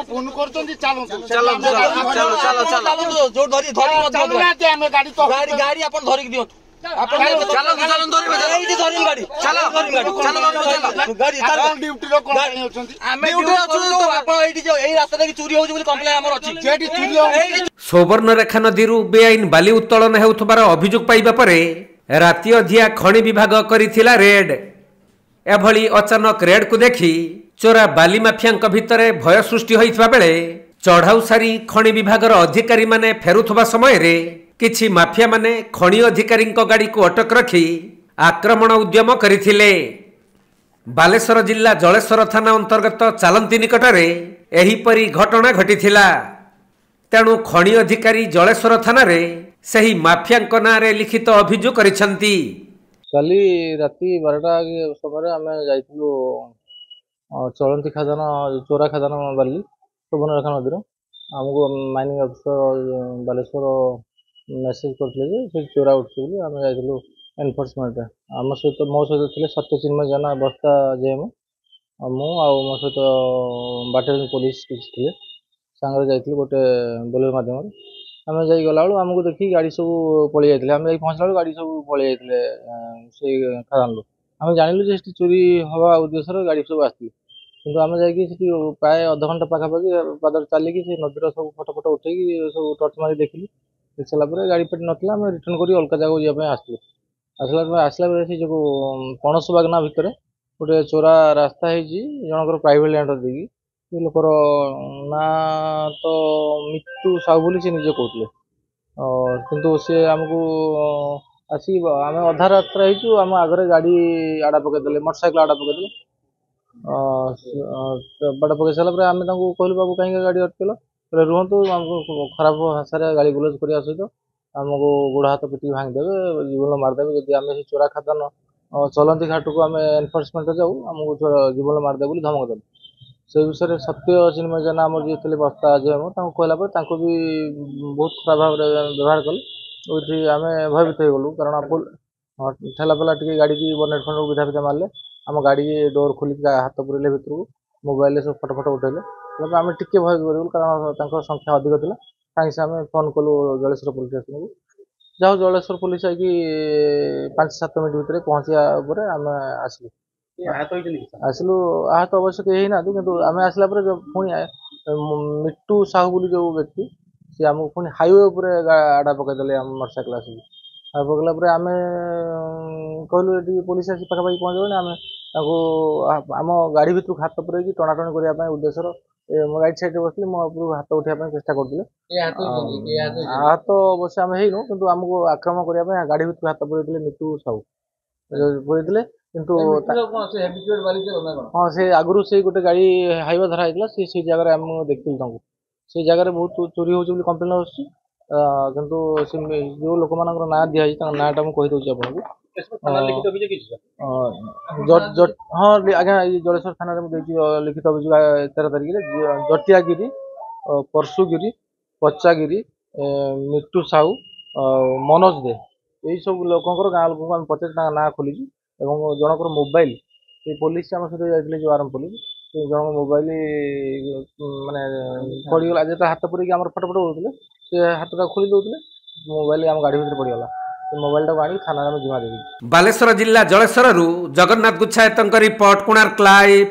Phone करछन चलो चलो चलो चलो जो धरी धरी हमें गाड़ी तो गाड़ी अपन धरि दियो अपन चलो चलो धरि एठी धरि गाड़ी चलो चलो गाड़ी चलो ड्यूटी रो कोन होछन हमें ड्यूटी अछु तो अपन एठी जो एही रास्ता रे चोरी होउछ बोली कंप्लेन हमर अछि जेठी चोरी हो सुवर्णरेखा नदीरू बेआईन बाली उत्तोलन हेउथबार अभियोग पाइबा परे राति अधिया खनि विभाग करिथिला रेड। एभली अचानक रेड को देखि चोरा बाली माफिया भितरे भय सृष्टि होइथबा बेले चढ़ाऊ सारी खनि विभागर अधिकारी माने फेरुथबा समय रे किछि माफिया माने खनि अधिकारी गाड़ी को अटक रखी आक्रमण उद्यम करथिले। बालेश्वर जिला जलेश्वर थाना अंतर्गत चालंती निकटरे एहीपरि घटना घटिथिला। तेणु खनि अधिकारी जलेश्वर थाना रे सही माफिया नारे लिखित अभियोग करिसंती। काली राति 12टा समय आम जाइलु चलंती खदान चोरा खदान बाली सुवर्णरेखा नदी आमको माइनिंग अफिसर बालेश्वर मेसेज करते चोरा उठे आम जाइलु एनफोर्समेंट आम सहित मो सहित थे सत्यचिन्मय जना बस्ता जेएम मु मो सहित बाटालियन पुलिस किसी थे सांगे जाइए गोटे बोलेरो मध्यम आम जा गला आमको देखिए गाड़ी सब पलि जाते आम जा पहुँचला गाड़ी सब पलि जाते से खदान आम जानिलु चोरी हवा उद्देश्य गाड़ी सब आसती किंतु आम जाकि प्राय अध घंटा पाखापाखि पाद चलिकी से नदीर सब फटो फटो उठे सब टर्च मारी देखिली देख सारापर गाड़ी पेट नाला आम रिटर्न कर अलग जगह जावाई आसलु आसला बेले से जो पणस बागना भितर गोटे चोरा रास्ता है जनकर प्राइवेट लैंड देखिए लोकर ना तो मिट्टू साहू बोली से निजे कहते किंतु सी आमको आसिक आम अधा रास्ता आम आगे गाड़ी आड़ा पकईदे मोटरसाइकेल आड़ा पकईदे बाड़ा पकई सारा आम कहलु बाबू कहीं गाड़ी अटकेल रुहतु आमको खराब भाषा गाड़ी गुलज करने सहित आमको गोड़ हाथ पिटी भांगीदेवे जीवन मारिदेवे जदि आम चोरा खादान चलंती घाट को आम एनफोर्समेंट जाऊ आमको जीवन मारिदेवे बोली धमक देवे से विषय में सत्य चिन्मय जेना आम जी थे बस्ता जेएम कहला भी बहुत खराब भाव व्यवहार कले आम भयभीत हो गलु कारण ठेला पेला टी गाड़ी की बनेट फंड विधा फिधा मारे आम गाड़ी डोर खोलिक हाथ पुरेले भितर को मोबाइल सब फटो फटो उठेले आम टिके भय कर कारण संख्या अधिक थी सागे सागे फोन कलु जलेश्वर पुलिस स्टेशन को जाओ जलेश्वर पुलिस आई 5-7 मिनट भितर पहुँचा आम आसलु आसलु आहत अवश्य कहीं ना कि आम आसला पुणी मिट्टू साहू बोली जो व्यक्ति सी आमको पुणी हाईवे आड़ा पकईदे मोटरसाइकेल आसिक आड़ पकड़ा आम कहलु ये पुलिस आसी पाखापाखि पहुँच गले आम गाड़ी भितर हाथ पुरैकी टणाटणी करने उद्देश्य मो राइट साइड बसली मो उपरू हाथ उठाई चेष्टा करते आहत अवश्य आम हो कि आमको आक्रमण करने गाड़ी भितर हाथ पुरैले मिट्टू साहू पुरैले किंतु हाँ से आगु से गोटे गाड़ी हाईवे धरा होता से जगह आम देखी से जगह बहुत चोरी हो कम्प्लेन आसूँ किंतु जो लोक मान ना दिखाई नाटा मुझे कहीदे आपको हाँ आज्ञा जलेश्वर थाना लिखित अभियोग 13 तारिख जटियागिरी परशुगिरी पचागिरी मिट्टू साहू मनोज दे यही सब लोकर गाँ लोक आम पचार ना खोली जनकर मोबाइल पुलिस आम सहित जाइए जो आरएम पुलिस जन मोबाइल माने पड़गला जो हाथ पुरैक आम फटो फटो होते से हाथटा खोली दौले मोबाइल आम गाड़ी भर पड़गला मोबाइल टाक आनी थाना जिमा देवी। बालेश्वर जिला जलेश्वर जगन्नाथ गुच्छायत रिपोर्ट कोणार्क लाइव।